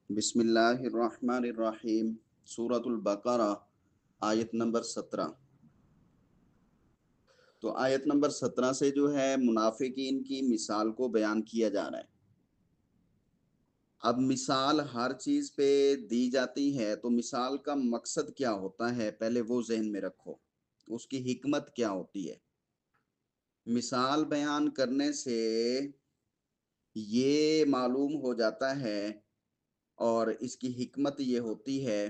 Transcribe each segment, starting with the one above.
بسم اللہ الرحمن الرحیم، سورۃ البقرہ، آیت نمبر 17۔ تو آیت نمبر 17 سے جو ہے منافقین کی مثال کو بیان کیا جا رہا ہے۔ اب مثال ہر چیز پہ دی جاتی ہے تو مثال کا مقصد کیا ہوتا ہے، پہلے وہ ذہن میں رکھو، اس کی حکمت کیا ہوتی ہے۔ مثال بیان کرنے سے یہ معلوم ہو جاتا ہے اور اس کی حکمت یہ ہوتی ہے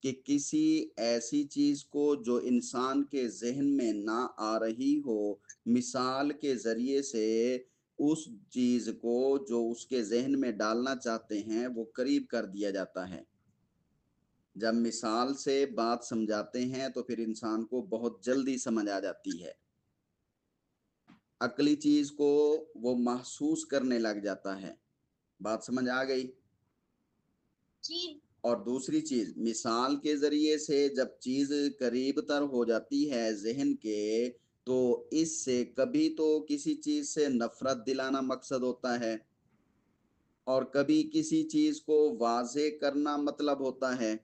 کہ کسی ایسی چیز کو جو انسان کے ذہن میں نہ آ رہی ہو، مثال کے ذریعے سے اس چیز کو جو اس کے ذہن میں ڈالنا چاہتے ہیں وہ قریب کر دیا جاتا ہے۔ جب مثال سے بات سمجھاتے ہیں تو پھر انسان کو بہت جلدی سمجھ آ جاتی ہے، عقلی چیز کو وہ محسوس کرنے لگ جاتا ہے۔ بات سمجھ آ گئی؟ اور دوسری چیز، مثال کے ذریعے سے جب چیز قریب تر ہو جاتی ہے ذہن کے، تو اس سے کبھی تو کسی چیز سے نفرت دلانا مقصد ہوتا ہے اور کبھی کسی چیز کو واضح کرنا مطلب ہوتا ہے،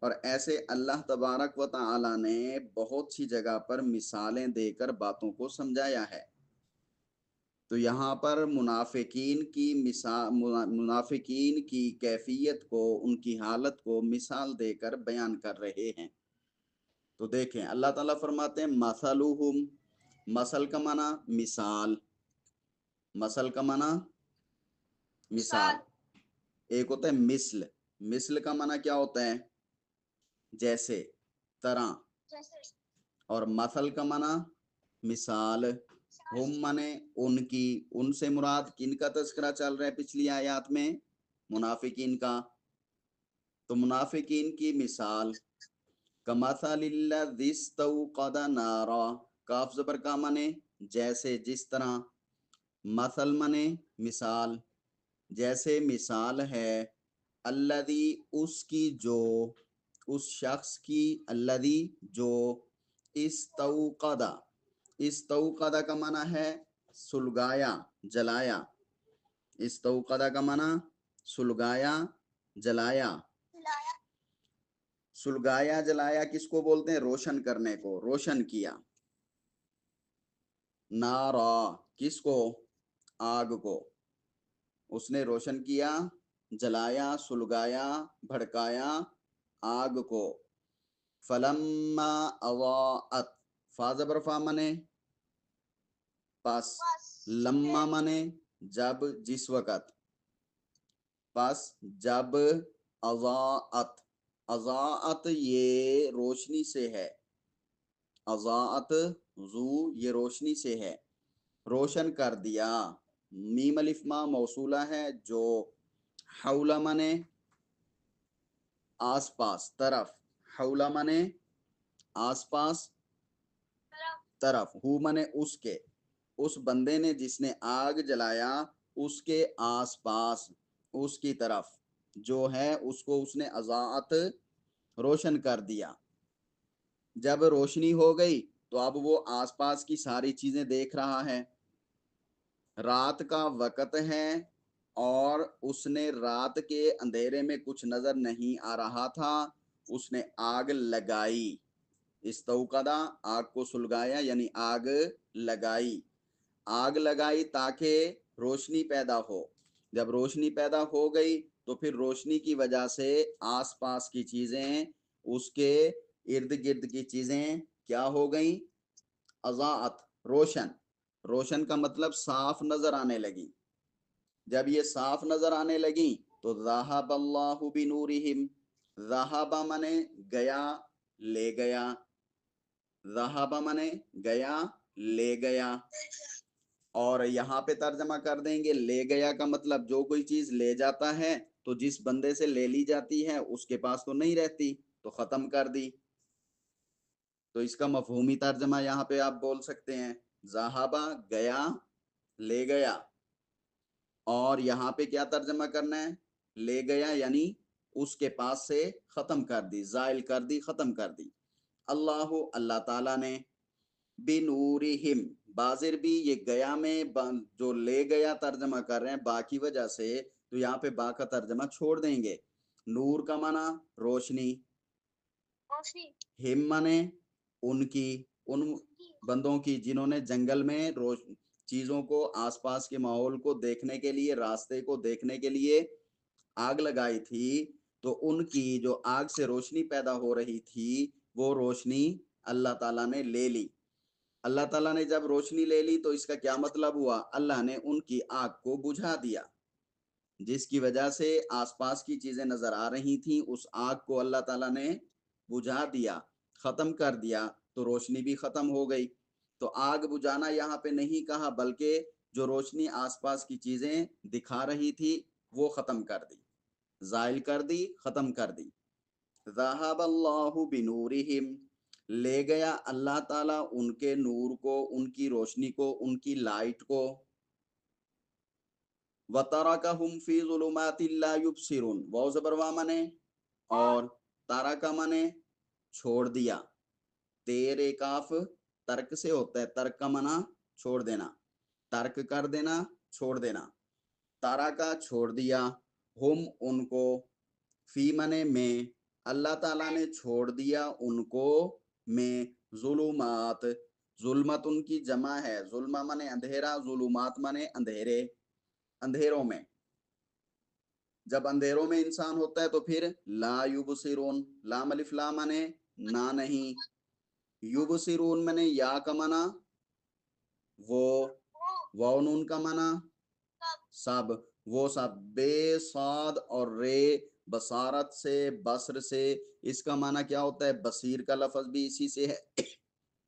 اور ایسے اللہ تبارک و تعالی نے بہت سی جگہ پر مثالیں دے کر باتوں کو سمجھایا ہے۔ تو یہاں پر منافقین کی کیفیت کو، ان کی حالت کو مثال دے کر بیان کر رہے ہیں۔ تو دیکھیں اللہ تعالیٰ فرماتے ہیں مثلہم، مثل کا معنی مثال، مثل کا معنی مثال، ایک ہوتا ہے مثل، مثل کا معنی کیا ہوتا ہے؟ جیسے، طرح، اور مثل کا معنی مثال، ہم مانے ان کی، ان سے مراد کن کا تذکرہ چل رہا ہے پچھلی آیات میں؟ منافقین کا۔ تو منافقین کی مثال کمثل الذی استوقد نارا، کاف زبر کا مانے جیسے، جس طرح، مثل مانے مثال، جیسے مثال ہے، الذی اس کی جو، اس شخص کی، الذی جو، استوقد، استوقد کا معنی ہے سلگایا، جلایا، استوقد کا معنی سلگایا، جلایا۔ سلگایا جلایا کس کو بولتے ہیں؟ روشن کرنے کو، روشن کیا۔ نارا کس کو؟ آگ کو، اس نے روشن کیا، جلایا، سلگایا، بھڑکایا آگ کو۔ فلما اضاءت، فا زبر فا منے پس، لما منے جب، جس وقت، پس جب، اضاءت، اضاءت یہ روشنی سے ہے، اضاءت ذو یہ روشنی سے ہے، روشن کر دیا۔ میم الف ما موصولہ ہے جو حول منے آس پاس، طرف، حول منے آس پاس، طرف، ہو منے اس کے، اس بندے نے جس نے آگ جلایا اس کے آس پاس، اس کی طرف جو ہے، اس کو اس نے اضاءت روشن کر دیا۔ جب روشنی ہو گئی تو اب وہ آس پاس کی ساری چیزیں دیکھ رہا ہے۔ رات کا وقت ہے اور اس نے رات کے اندھیرے میں کچھ نظر نہیں آ رہا تھا، اس نے آگ لگائی، استوقدہ آگ کو سلگایا یعنی آگ لگائی، آگ لگائی تاکہ روشنی پیدا ہو۔ جب روشنی پیدا ہو گئی تو پھر روشنی کی وجہ سے آس پاس کی چیزیں، اس کے ارد گرد کی چیزیں کیا ہو گئیں؟ اضاءت، روشن، روشن کا مطلب صاف نظر آنے لگی۔ جب یہ صاف نظر آنے لگی تو ذہب اللہ بنورہم، ذہب منے گیا، لے گیا، ذہب منے گیا، لے گیا، اور یہاں پہ ترجمہ کر دیں گے لے گیا کا مطلب جو کوئی چیز لے جاتا ہے تو جس بندے سے لے لی جاتی ہے اس کے پاس تو نہیں رہتی، تو ختم کر دی۔ تو اس کا مفہومی ترجمہ یہاں پہ آپ بول سکتے ہیں ذہبہ گیا، لے گیا، اور یہاں پہ کیا ترجمہ کرنا ہے؟ لے گیا یعنی اس کے پاس سے ختم کر دی، زائل کر دی، ختم کر دی۔ اللہ، اللہ تعالیٰ نے، بنورہم، بازر بھی یہ گیا میں جو لے گیا ترجمہ کر رہے ہیں با کی وجہ سے، تو यहाँ पे बा का तर्जमा छोड़ देंगे। नूर का माना रोशनी, हिम माने उनकी, उन बंदों की जिन्होंने जंगल में चीजों को, आसपास के माहौल को देखने के लिए, रास्ते को देखने के लिए आग लगाई थी। तो उनकी जो आग से रोशनी पैदा हो रही थी, वो रोशनी अल्लाह ताला ने ले ली। अल्लाह ताला ने जब रोशनी ले ली तो इसका क्या मतलब हुआ? अल्लाह ने उनकी आग को बुझा दिया, जिसकी वजह से आसपास की चीजें नजर आ रही थी, उस आग को अल्लाह ताला ने बुझा दिया, खत्म कर दिया, तो रोशनी भी खत्म हो गई। तो आग बुझाना यहाँ पे नहीं कहा, बल्कि जो रोशनी आसपास की चीजें दिखा रही थी वो खत्म कर दी, जायल कर दी, खत्म कर दी। ज़हाबल्लाहु बिनूरिहिम, ले गया अल्लाह ताला उनके नूर को, उनकी रोशनी को, उनकी लाइट को। वतरकहुम फी ज़ुलुमातिन ला युबसिरून, वाव ज़बर वा माने और तारका माने छोड़ दिया। तेरे काफ तर्क से होता है, तर्क का माना छोड़ देना, तर्क कर देना, छोड़ देना। तारा का छोड़ दिया, हुम उनको, फी मने में, अल्लाह ताला ने छोड़ दिया उनको में, जुलुमात, जुल्मत उनकी जमा है, जुल्मा मने अंधेरा, जुलुमात मने अंधेरे, अंधेरों में। जब अंधेरों में इंसान होता है तो फिर ला युबसिरून, लाम अलिफ ला मने ना नहीं, युबसिरून मने या का मना वो, वाव नून का मना सब, वो सब, बे साद और रे, बसारत से, बसर से, इसका माना क्या होता है? बसीर का लफ्ज भी इसी से है,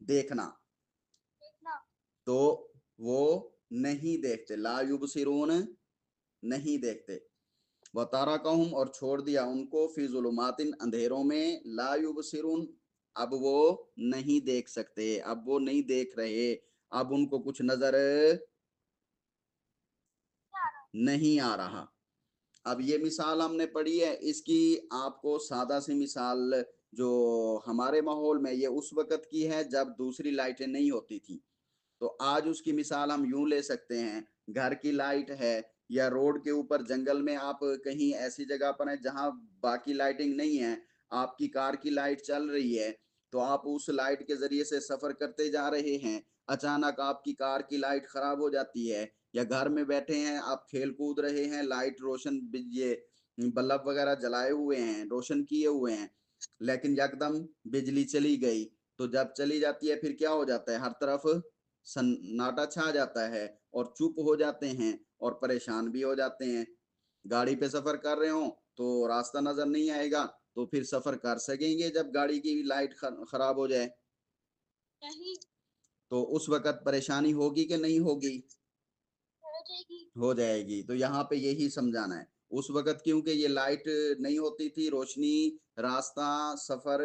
देखना। तो वो नहीं देखते, ला युबसिरून नहीं देखते। वतारकहुम और छोड़ दिया उनको, फी ज़ुलुमातिन अंधेरों में, ला युबसिरून अब वो नहीं देख सकते, अब वो नहीं देख रहे, अब उनको कुछ नजर नहीं आ रहा। अब ये मिसाल हमने पढ़ी है, इसकी आपको सादा सी मिसाल जो हमारे माहौल में, ये उस वक़्त की है जब दूसरी लाइटें नहीं होती थी। तो आज उसकी मिसाल हम यूं ले सकते हैं, घर की लाइट है या रोड के ऊपर जंगल में आप कहीं ऐसी जगह पर हैं जहां बाकी लाइटिंग नहीं है, आपकी कार की लाइट चल रही है, तो आप उस लाइट के जरिए से सफर करते जा रहे हैं, अचानक आपकी कार की लाइट खराब हो जाती है, या घर में बैठे हैं आप खेल कूद रहे हैं, लाइट रोशन, ये बल्ब वगैरह जलाए हुए हैं, रोशन किए हुए हैं, लेकिन यकदम बिजली चली गई। तो जब चली जाती है फिर क्या हो जाता है? हर तरफ सन्नाटा छा जाता है और चुप हो जाते हैं और परेशान भी हो जाते हैं। गाड़ी पे सफर कर रहे हो तो रास्ता नजर नहीं आएगा, तो फिर सफर कर सकेंगे जब गाड़ी की लाइट खराब हो जाए? नहीं। तो उस वक्त परेशानी होगी कि नहीं होगी? हो जाएगी। तो यहाँ पे यही समझाना है, उस वक्त क्योंकि ये लाइट नहीं होती थी, रोशनी, रास्ता, सफर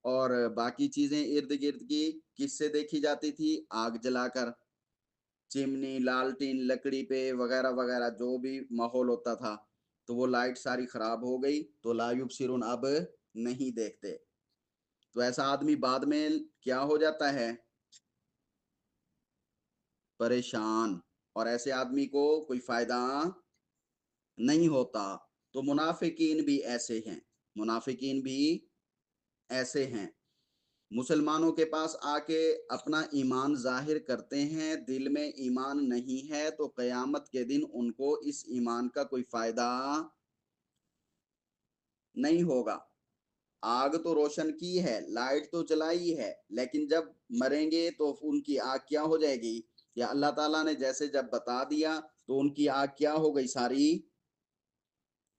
और बाकी चीजें इर्द गिर्द की किससे देखी जाती थी? आग जलाकर, चिमनी, लालटीन, लकड़ी पे वगैरह वगैरह जो भी माहौल होता था। तो वो लाइट सारी खराब हो गई, तो ला युबसिरून अब नहीं देखते। तो ऐसा आदमी बाद में क्या हो जाता है? परेशान, और ऐसे आदमी को कोई फायदा नहीं होता। तो मुनाफिकीन भी ऐसे हैं, मुनाफिकीन भी ऐसे हैं, मुसलमानों के पास आके अपना ईमान जाहिर करते हैं, दिल में ईमान नहीं है, तो कयामत के दिन उनको इस ईमान का कोई फायदा नहीं होगा। आग तो रोशन की है, लाइट तो जलाई है, लेकिन जब मरेंगे तो उनकी आग क्या हो जाएगी? या अल्लाह ताला ने जैसे जब बता दिया तो उनकी आग क्या हो गई? सारी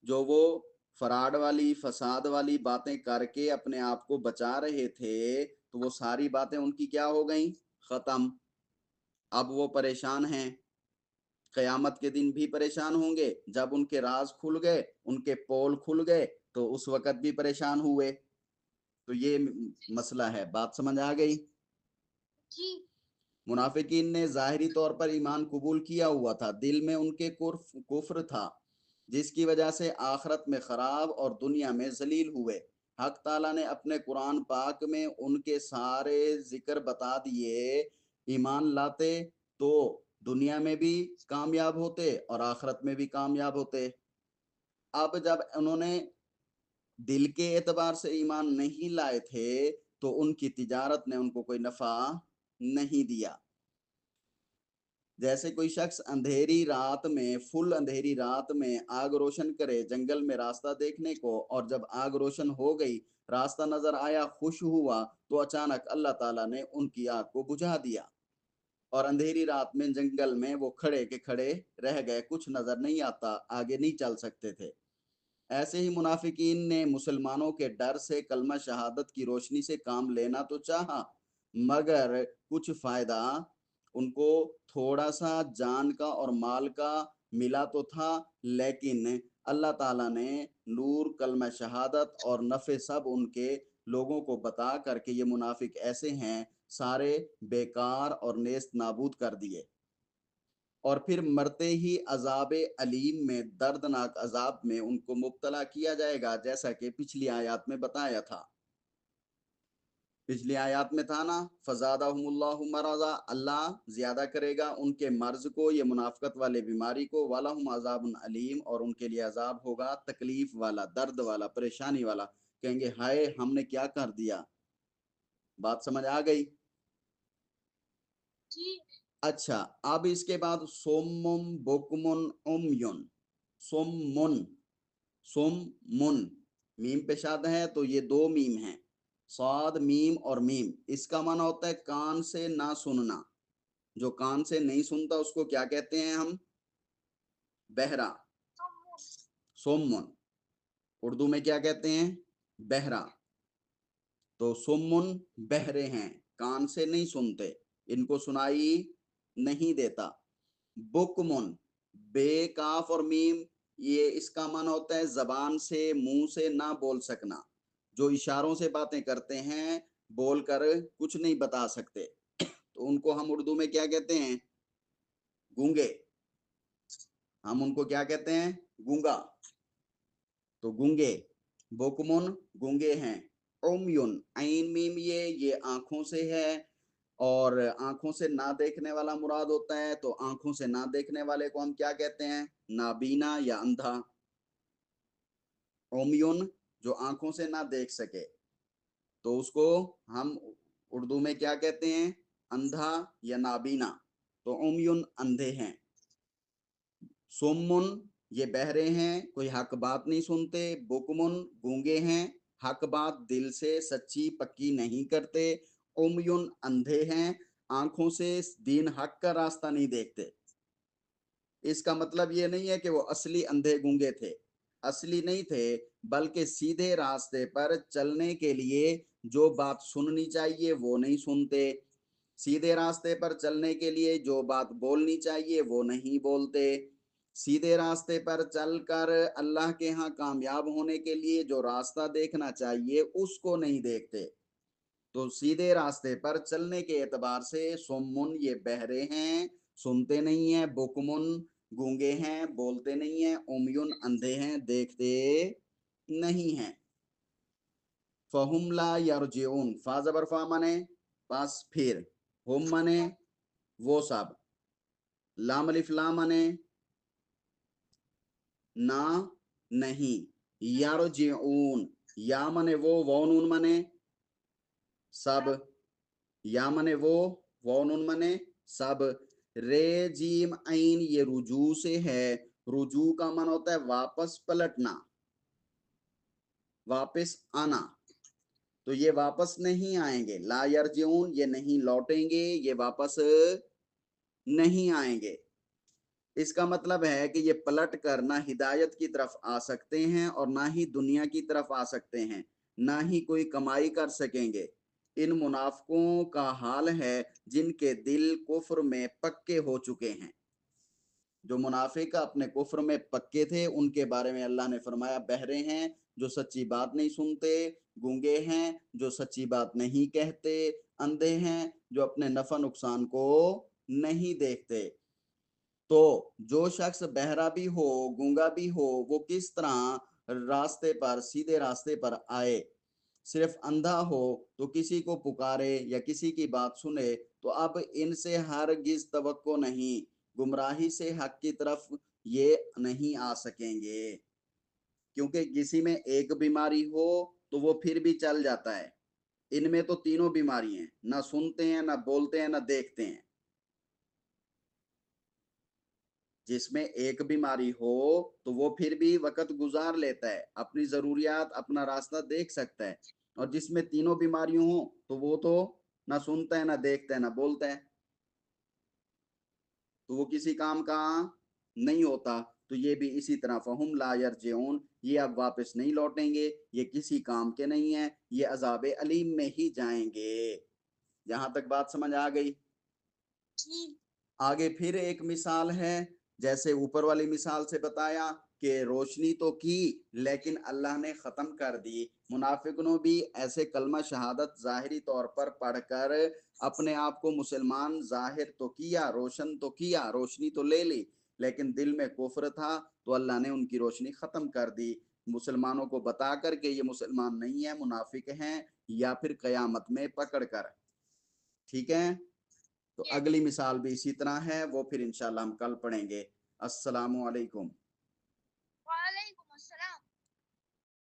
जो वो फराड वाली, फसाद वाली बातें करके अपने आप को बचा रहे थे, तो वो सारी बातें उनकी क्या हो गई? खत्म। अब वो परेशान हैं, कयामत के दिन भी परेशान होंगे, जब उनके राज खुल गए, उनके पोल खुल गए, तो उस वक्त भी परेशान हुए। तो ये मसला है, बात समझ आ गई जी? मुनाफिकीन ने जाहिरी तौर पर ईमान कबूल किया हुआ था, दिल में उनके कुफ्र था, जिसकी वजह से आखिरत में खराब और दुनिया में जलील हुए। हक ताला ने अपने कुरान पाक में उनके सारे जिक्र बता दिए। ईमान लाते तो दुनिया में भी कामयाब होते और आखिरत में भी कामयाब होते। अब जब उन्होंने दिल के एतबार से ईमान नहीं लाए थे तो उनकी तिजारत ने उनको कोई नफा नहीं दिया। जैसे कोई शख्स अंधेरी रात में, फुल अंधेरी रात में आग रोशन करे जंगल में रास्ता देखने को, और जब आग रोशन हो गई, रास्ता नजर आया, खुश हुआ, तो अचानक अल्लाह ताला ने उनकी आग को बुझा दिया और अंधेरी रात में जंगल में वो खड़े के खड़े रह गए, कुछ नजर नहीं आता, आगे नहीं चल सकते थे। ऐसे ही मुनाफिकीन ने मुसलमानों के डर से कलमा शहादत की रोशनी से काम लेना तो चाहा, मगर कुछ फायदा उनको थोड़ा सा जान का और माल का मिला तो था, लेकिन अल्लाह ताला ने नूर, कलमा शहादत और नफ़े सब उनके लोगों को बता करके ये मुनाफिक ऐसे हैं, सारे बेकार और नेस्त नाबूद कर दिए। और फिर मरते ही अजाब अलीम में, दर्दनाक अजाब में उनको मुब्तला किया जाएगा, जैसा कि पिछली आयत में बताया था। पिछली आयत में था ना, फज़ादहुमुल्लाहु मरज़ा, अल्लाह ज्यादा करेगा उनके मर्ज को, ये मुनाफिकत वाले बीमारी को, वलहुम अज़ाबुन अलीम, और उनके लिए अजाब होगा तकलीफ वाला, दर्द वाला, परेशानी वाला। कहेंगे हाय हमने क्या कर दिया। बात समझ आ गई? अच्छा, अब इसके बाद सोमुम बुकमुन उमयुन। सोमुन, सोमुन, मीम पे शाद है तो ये दो मीम हैं, साद मीम और मीम। इसका माना होता है कान से ना सुनना। जो कान से नहीं सुनता उसको क्या कहते हैं हम? बहरा। सोमुन उर्दू में क्या कहते हैं? बहरा। तो सुमुन बहरे हैं, कान से नहीं सुनते, इनको सुनाई नहीं देता। बुकमुन, बे काफ और मीम, ये इसका मन होता है जबान से, मुंह से ना बोल सकना, जो इशारों से बातें करते हैं, बोलकर कुछ नहीं बता सकते, तो उनको हम उर्दू में क्या कहते हैं? गूंगे। हम उनको क्या कहते हैं? गूंगा। तो गूंगे, बुकमुन गूंगे हैं, उमयुन ऐन मीम, ये आंखों से है, और आंखों से ना देखने वाला मुराद होता है, तो आंखों से ना देखने वाले को हम क्या कहते हैं? नाबीना या अंधा। ओमियुन, जो आंखों से ना देख सके, तो उसको हम उर्दू में क्या कहते हैं? अंधा या नाबीना। तो ओमियुन अंधे हैं। सुम्मुन, ये बहरे हैं, कोई हक बात नहीं सुनते। बुकमुन, गूंगे हैं, हक बात दिल से सच्ची पक्की नहीं करते। उमयुन, अंधे हैं, आंखों से दीन हक का रास्ता नहीं देखते। इसका मतलब ये नहीं है कि वो असली अंधे गूंगे थे, असली नहीं थे, बल्कि सीधे रास्ते पर चलने के लिए जो बात सुननी चाहिए वो नहीं सुनते, सीधे रास्ते पर चलने के लिए जो बात बोलनी चाहिए वो नहीं बोलते, सीधे रास्ते पर चलकर अल्लाह के यहाँ कामयाब होने के लिए जो रास्ता देखना चाहिए उसको नहीं देखते। तो सीधे रास्ते पर चलने के एतबार से सुम्मुन, ये बहरे हैं, सुनते नहीं है। बुकमुन, गूंगे हैं, बोलते नहीं है। उमयुन, अंधे हैं, देखते नहीं हैं। फहुम ला यरजिउन, फा जबर फा माने पास, फिर हुम माने वो सब, लाम अलिफ ला माने ना नहीं, यरजिउन, या माने वो नून माने सब, या माने वो नून माने सब। रे जीम ऐन, ये रुजू से है। रुजू का मन होता है वापस पलटना, वापस आना, तो ये वापस नहीं आएंगे। ला यरजिऊन, ये नहीं लौटेंगे, ये वापस नहीं आएंगे। इसका मतलब है कि ये पलट कर ना हिदायत की तरफ आ सकते हैं और ना ही दुनिया की तरफ आ सकते हैं, ना ही कोई कमाई कर सकेंगे। इन मुनाफिकों का हाल है जिनके दिल कुफ्र में पक्के हो चुके हैं। जो मुनाफिक अपने कुफ्र में पक्के थे उनके बारे में अल्लाह ने फरमाया बहरे हैं, जो सच्ची बात नहीं सुनते, गूंगे हैं, जो सच्ची बात नहीं कहते, अंधे हैं, जो अपने नफा नुकसान को नहीं देखते। तो जो शख्स बहरा भी हो, गूंगा भी हो, वो किस तरह रास्ते पर, सीधे रास्ते पर आए? सिर्फ अंधा हो तो किसी को पुकारे या किसी की बात सुने तो अब इनसे हरगिज तवक्को नहीं, गुमराही से हक की तरफ ये नहीं आ सकेंगे। क्योंकि किसी में एक बीमारी हो तो वो फिर भी चल जाता है, इनमें तो तीनों बीमारी हैं, ना सुनते हैं, ना बोलते हैं, ना देखते हैं। जिसमें एक बीमारी हो तो वो फिर भी वक्त गुजार लेता है, अपनी जरूरियात, अपना रास्ता देख सकता है। और जिसमें तीनों बीमारियां हो तो वो तो ना सुनता है, ना देखता है, ना बोलता है, तो वो किसी काम का नहीं होता। तो ये भी इसी तरह, फहुम ला यरजिऊन, ये अब वापस नहीं लौटेंगे, ये किसी काम के नहीं है, ये अजाब अलीम में ही जाएंगे। यहां तक बात समझ आ गई? आगे फिर एक मिसाल है, जैसे ऊपर वाली मिसाल से बताया कि रोशनी तो की लेकिन अल्लाह ने ख़त्म कर दी। मुनाफिकों ने भी ऐसे कलमा शहादत ज़ाहिरी तौर पर पढ़कर अपने आप को मुसलमान ज़ाहिर तो किया, रोशन तो किया, रोशनी तो ले ली, लेकिन दिल में कुफ्र था, तो अल्लाह ने उनकी रोशनी ख़त्म कर दी, मुसलमानों को बता कर के ये मुसलमान नहीं है, मुनाफिक हैं, या फिर क़यामत में पकड़ कर। ठीक है, तो अगली मिसाल भी इसी तरह है, वो फिर इंशाल्लाह हम कल पढ़ेंगे। अस्सलामु अलैकुम।